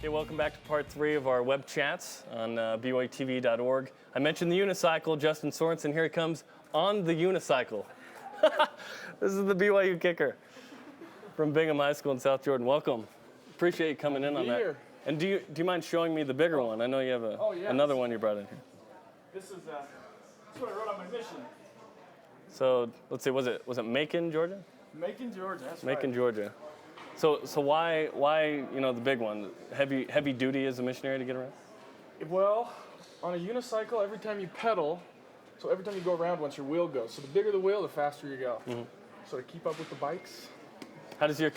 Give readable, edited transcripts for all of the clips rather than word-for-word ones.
Hey, welcome back to part 3 of our web chats on BYUtv.org. I mentioned the unicycle, Justin Sorensen. Here he comes on the unicycle. This is the BYU kicker from Bingham High School in South Jordan. Welcome. Appreciate you coming in on that. Here. And do you mind showing me the bigger one? I know you have another one you brought in here. This is what I wrote on my mission. So let's see, was it Macon, Georgia? Macon, Georgia. That's Macon, right. Georgia. So why the big one? Heavy duty as a missionary to get around? Well, on a unicycle, every time you pedal, so every time you go around once, your wheel goes. So the bigger the wheel, the faster you go. Mm-hmm. So to keep up with the bikes. How does your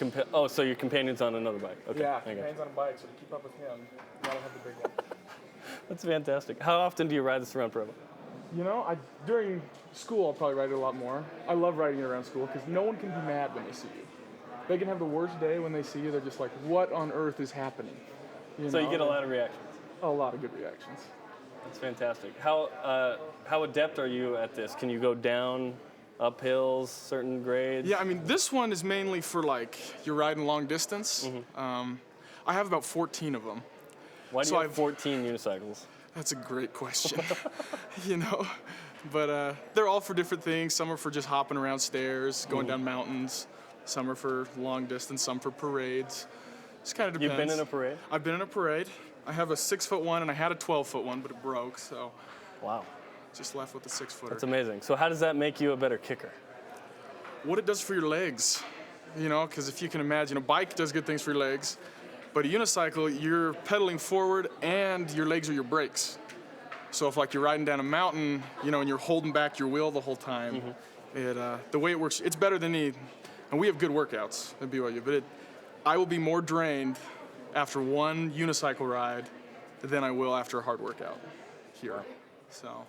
so your companion's on another bike? Okay. Yeah, companion's on a bike, so to keep up with him, you gotta have the big one. That's fantastic. How often do you ride this around Provo? You know, during school, I'll probably ride it a lot more. I love riding it around school because no one can be mad when they see you. They can have the worst day when they see you. They're just like, what on earth is happening? You get a lot of reactions? A lot of good reactions. That's fantastic. How adept are you at this? Can you go down, up hills, certain grades? Yeah, I mean, this one is mainly for like, you're riding long distance. Mm-hmm. I have about 14 of them. Why do you have 14 unicycles? That's a great question, But they're all for different things. Some are for just hopping around stairs, going down mountains. Some are for long distance, some for parades. Just kind of depends. You've been in a parade? I've been in a parade. I have a 6-foot one, and I had a 12-foot one, but it broke, so. Wow. Just left with the 6-footer. That's amazing. So how does that make you a better kicker? What it does for your legs, because if you can imagine, a bike does good things for your legs, but a unicycle, you're pedaling forward, and your legs are your brakes. So if you're riding down a mountain, and you're holding back your wheel the whole time, the way it works, it's better than and we have good workouts at BYU, but I will be more drained after one unicycle ride than I will after a hard workout here. Wow.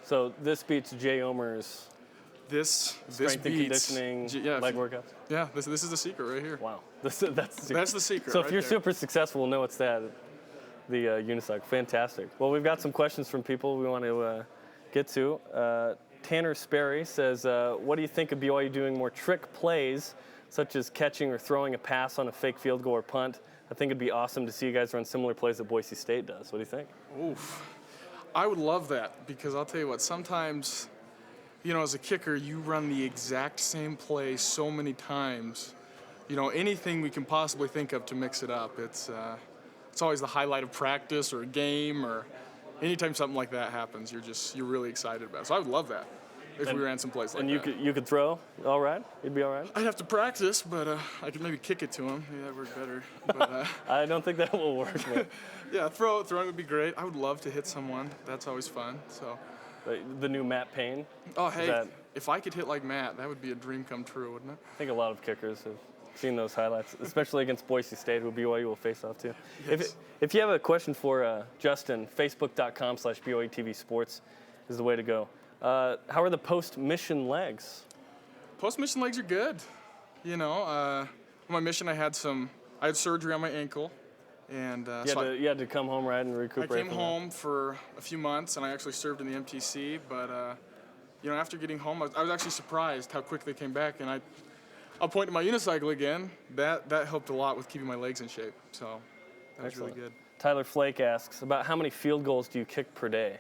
So this beats Jay Omer's this strength and conditioning leg workouts? Yeah, this is the secret right here. Wow. That's the secret. That's the secret. So if you're super successful, we'll know it's the unicycle. Fantastic. Well, we've got some questions from people we want to get to. Tanner Sperry says, what do you think of BYU doing more trick plays, such as catching or throwing a pass on a fake field goal or punt? I think it'd be awesome to see you guys run similar plays that Boise State does. What do you think? Oof. I would love that, because I'll tell you what, sometimes, as a kicker, you run the exact same play so many times. Anything we can possibly think of to mix it up. It's always the highlight of practice or a game, or anytime something like that happens, you're really excited about it. So I would love that if we ran some plays like that. And you could throw all right? You'd be all right? I'd have to practice, but I could maybe kick it to him. Maybe that worked better. But, I don't think that will work. But. Yeah, throwing would be great. I would love to hit someone. That's always fun. So. The new Matt Payne? Oh, hey, if I could hit like Matt, that would be a dream come true, wouldn't it? I think a lot of kickers have seen those highlights, especially against Boise State, who BYU will face off to. Yes. If you have a question for Justin, facebook.com/BYUtv Sports is the way to go. How are the post-mission legs? Post-mission legs are good. On my mission, I had surgery on my ankle, and you had to come home, right, and recuperate. I came home for a few months, and I actually served in the MTC. But after getting home, I was actually surprised how quick they came back, and I'll point to my unicycle again. That helped a lot with keeping my legs in shape. So that was really good. Tyler Flake asks, about how many field goals do you kick per day?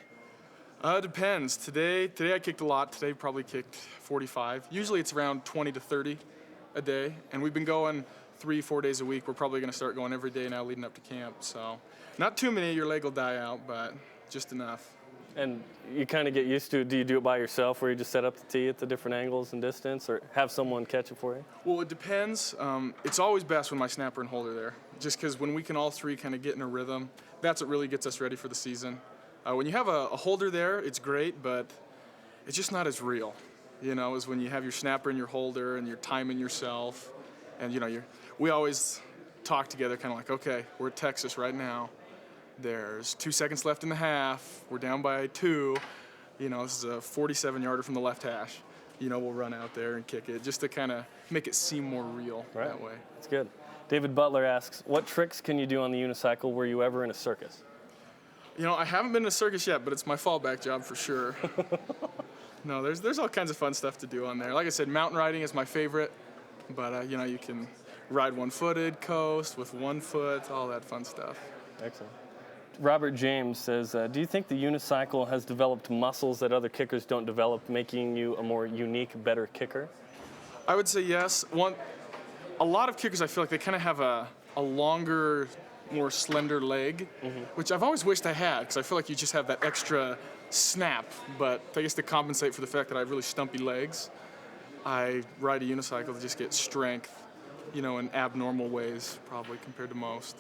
It depends. Today I kicked a lot. Today probably kicked 45. Usually it's around 20 to 30 a day, and we've been going 3-4 days a week. We're probably going to start going every day now leading up to camp. So not too many, your leg will die out, but just enough. And you kind of get used to it. Do you do it by yourself, where you just set up the tee at the different angles and distance, or have someone catch it for you? Well, it depends. It's always best when my snapper and holder there, just because when we can all three kind of get in a rhythm, that's what really gets us ready for the season. When you have a holder there, it's great, but it's just not as real, as when you have your snapper and your holder and you're timing yourself. And, we always talk together kind of like, okay, we're at Texas right now. There's 2 seconds left in the half. We're down by 2. This is a 47-yarder from the left hash. We'll run out there and kick it just to kind of make it seem more real that way. That's good. David Butler asks, what tricks can you do on the unicycle? Were you ever in a circus? I haven't been in a circus yet, but it's my fallback job for sure. No, there's all kinds of fun stuff to do on there. Like I said, mountain riding is my favorite, but you can ride one-footed, coast with 1 foot, all that fun stuff. Excellent. Robert James says, do you think the unicycle has developed muscles that other kickers don't develop, making you a more unique, better kicker? I would say yes. A lot of kickers, I feel like they kind of have a longer, more slender leg, which I've always wished I had, because I feel like you just have that extra snap. But I guess to compensate for the fact that I have really stumpy legs, I ride a unicycle to just get strength, in abnormal ways, probably, compared to most.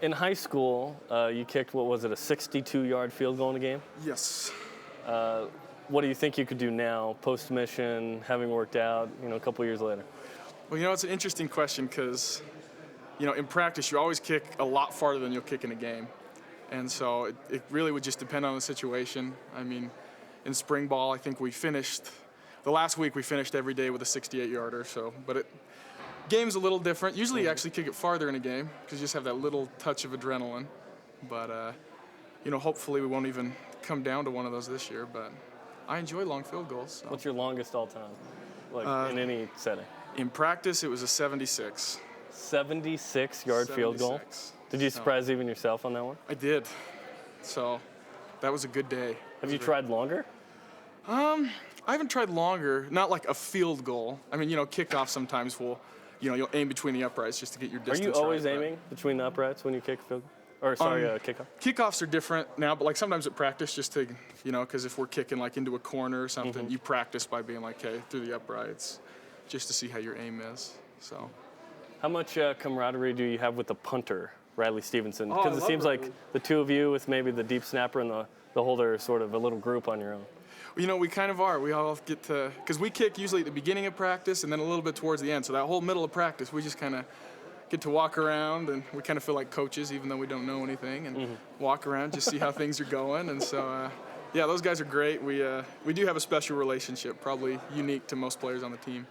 In high school, you kicked, what was it, a 62-yard field goal in a game? Yes. What do you think you could do now, post-mission, having worked out, a couple years later? Well, it's an interesting question because, in practice, you always kick a lot farther than you'll kick in a game. And so it really would just depend on the situation. I mean, in spring ball, I think the last week we finished every day with a 68-yarder. But game's a little different. Usually you actually kick it farther in a game because you just have that little touch of adrenaline. But, hopefully we won't even come down to one of those this year. But I enjoy long field goals. So. What's your longest all time, in any setting? In practice, it was a 76. 76-yard field goal? Did you surprise even yourself on that one? I did. So that was a good day. Have you tried longer? I haven't tried longer. Not like a field goal. I mean, kickoff sometimes you'll aim between the uprights just to get your distance. Are you always right, aiming between the uprights when you kick a field goal? Or kickoff? Kickoffs are different now, but like sometimes at practice just to, because if we're kicking like into a corner or something, you practice by being like, okay, through the uprights, just to see how your aim is. So. How much camaraderie do you have with the punter, Riley Stevenson? Because it seems Riley. like the two of you with maybe the deep snapper and the holder are sort of a little group on your own. We kind of are. We all get to, because we kick usually at the beginning of practice and then a little bit towards the end. So that whole middle of practice, we just kind of get to walk around and we kind of feel like coaches, even though we don't know anything, and walk around, just see how things are going. And so, those guys are great. We do have a special relationship, probably unique to most players on the team.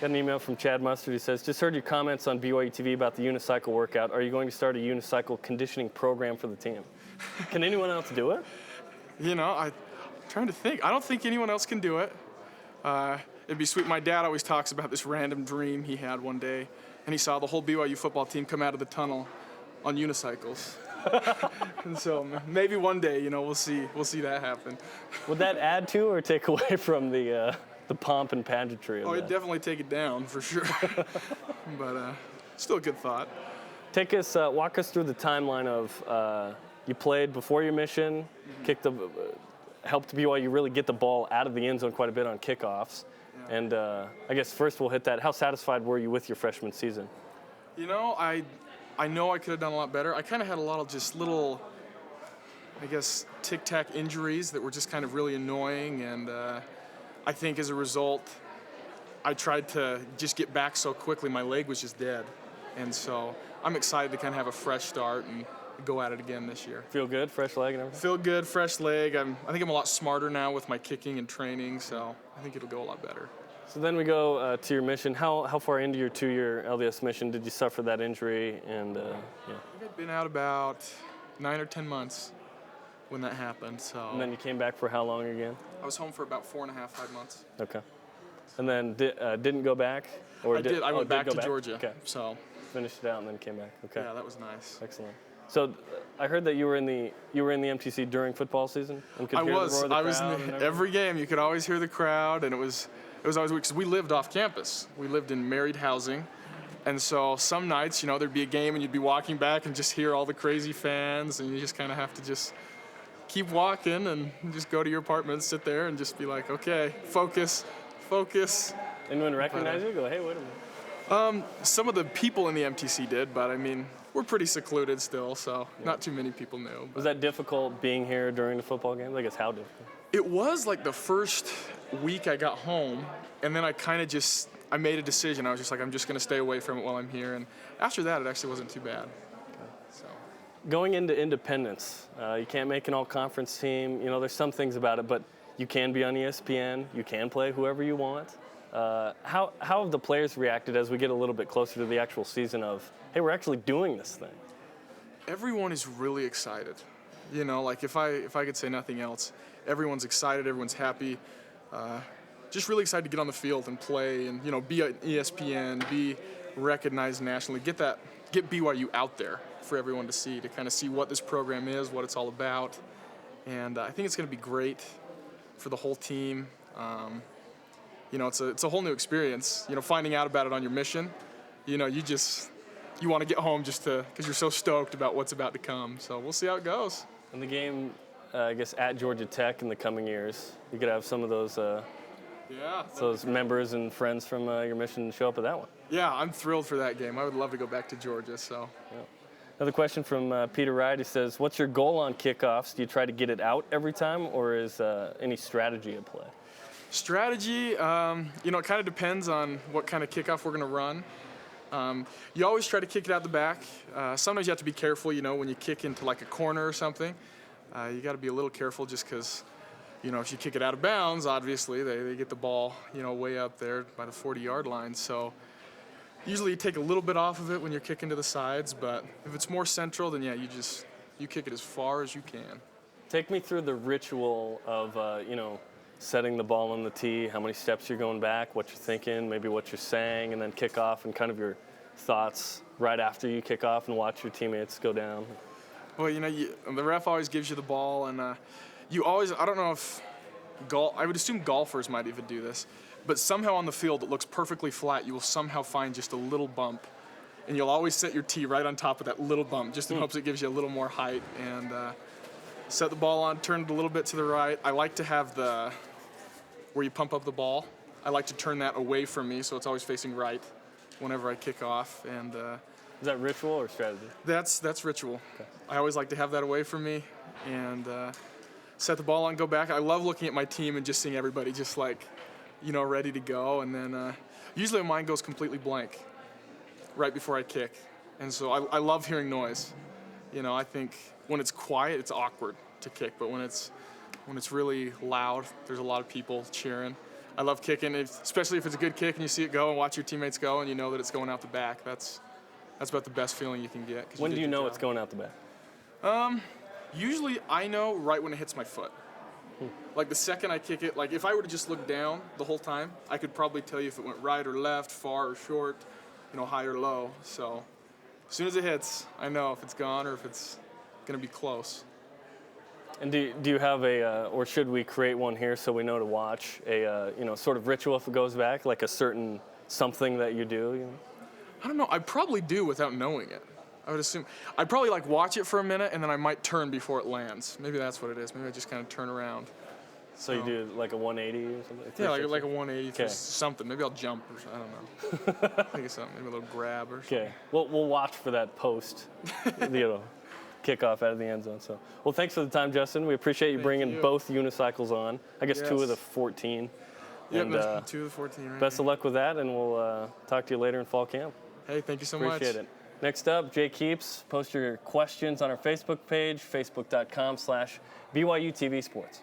Got an email from Chad Mustard who says, just heard your comments on BYUtv about the unicycle workout. Are you going to start a unicycle conditioning program for the team? Can anyone else do it? I'm trying to think. I don't think anyone else can do it. It'd be sweet. My dad always talks about this random dream he had one day, and he saw the whole BYU football team come out of the tunnel on unicycles. And so maybe one day, we'll see that happen. Would that add to or take away from the pomp and pageantry of that? It'd definitely take it down for sure. But still a good thought. Walk us through the timeline of you played before your mission, helped BYU really get the ball out of the end zone quite a bit on kickoffs. Yeah. And I guess first we'll hit that. How satisfied were you with your freshman season? I know I could have done a lot better. I kind of had a lot of just little, tic-tac injuries that were just kind of really annoying. And I think as a result, I tried to just get back so quickly, my leg was just dead. And so I'm excited to kind of have a fresh start and go at it again this year. Feel good, fresh leg and everything? Feel good, fresh leg. I think I'm a lot smarter now with my kicking and training, so I think it'll go a lot better. So then we go to your mission. How far into your 2-year LDS mission did you suffer that injury? And I think I'd been out about 9 or 10 months when that happened. So. And then you came back for how long again? I was home for about 4.5, 5 months. Okay. And then didn't go back? Or I did. I went back to Georgia. Okay. So. Finished it out and then came back. Okay. Yeah, that was nice. Excellent. So I heard that you were in the MTC during football season and could hear the roar of the crowd. I was in every game. You could always hear the crowd, and it was always weird because we lived off campus. We lived in married housing, and so some nights, there'd be a game, and you'd be walking back and just hear all the crazy fans, and you just kind of have to just keep walking and just go to your apartment, sit there, and just be like, okay, focus. Anyone recognize you? Go, hey, wait a minute. Some of the people in the MTC did, but I mean, we're pretty secluded still, so not too many people knew. Was that difficult being here during the football game? I guess how difficult? It was like the first week I got home, and then I kind of I made a decision. I was just like, I'm just going to stay away from it while I'm here. And after that, it actually wasn't too bad. So. Going into independence, you can't make an all-conference team. There's some things about it, but you can be on ESPN. You can play whoever you want. How have the players reacted as we get a little bit closer to the actual season of, hey, we're actually doing this thing? Everyone is really excited. Like if I could say nothing else, everyone's excited, everyone's happy. Just really excited to get on the field and play and, be at ESPN, be recognized nationally, get BYU out there. for everyone to see, to kind of see what this program is, what it's all about. And I think it's going to be great for the whole team. It's a whole new experience, finding out about it on your mission. You want to get home just because you're so stoked about what's about to come. So we'll see how it goes. And the game, I guess, at Georgia Tech in the coming years, you could have some of those those members and friends from your mission show up at that one. Yeah, I'm thrilled for that game. I would love to go back to Georgia. So. Yeah. Another question from Peter Wright. He says, what's your goal on kickoffs? Do you try to get it out every time, or is any strategy at play? Strategy, it kind of depends on what kind of kickoff we're going to run. You always try to kick it out the back. Sometimes you have to be careful, when you kick into like a corner or something. You got to be a little careful just because, if you kick it out of bounds, obviously they get the ball, way up there by the 40-yard line. So usually you take a little bit off of it when you're kicking to the sides, but if it's more central, then yeah, you kick it as far as you can. Take me through the ritual of, setting the ball on the tee, how many steps you're going back, what you're thinking, maybe what you're saying, and then kick off, and kind of your thoughts right after you kick off and watch your teammates go down. Well, the ref always gives you the ball, and you always, I don't know if I would assume golfers might even do this, but somehow on the field it looks perfectly flat. You will somehow find just a little bump, and you'll always set your tee right on top of that little bump, just in hopes it gives you a little more height, and set the ball on, turn it a little bit to the right. I like to have where you pump up the ball, I like to turn that away from me, so it's always facing right whenever I kick off. And is that ritual or strategy? That's ritual. Okay. I always like to have that away from me and set the ball on, go back. I love looking at my team and just seeing everybody just ready to go. And then usually mine goes completely blank right before I kick. And so I love hearing noise. I think when it's quiet, it's awkward to kick, but when it's really loud, there's a lot of people cheering. I love kicking, especially if it's a good kick and you see it go and watch your teammates go and you know that it's going out the back. That's about the best feeling you can get. When do you know it's going out the back? Usually I know right when it hits my foot. Like the second I kick it, like if I were to just look down the whole time, I could probably tell you if it went right or left, far or short, high or low. So as soon as it hits, I know if it's gone or if it's going to be close. And do you have or should we create one here so we know to watch a sort of ritual if it goes back, like a certain something that you do? I don't know. I probably do without knowing it. I would assume I'd probably watch it for a minute and then I might turn before it lands. Maybe that's what it is. Maybe I just kind of turn around. So you do like a 180 or something? Yeah, like a 180 for something. Maybe I'll jump or something. I don't know. Think of something. Maybe a little grab or something. Okay. We'll watch for that post. Kickoff out of the end zone. So, well, thanks for the time, Justin. We appreciate you bringing both unicycles on. I guess 2 of the 14. Yeah, 2 of the 14. Right. Best of luck with that, and we'll talk to you later in fall camp. Hey, thank you so much. Appreciate it. Next up, Jay Keeps. Post your questions on our Facebook page, facebook.com/BYUtv Sports.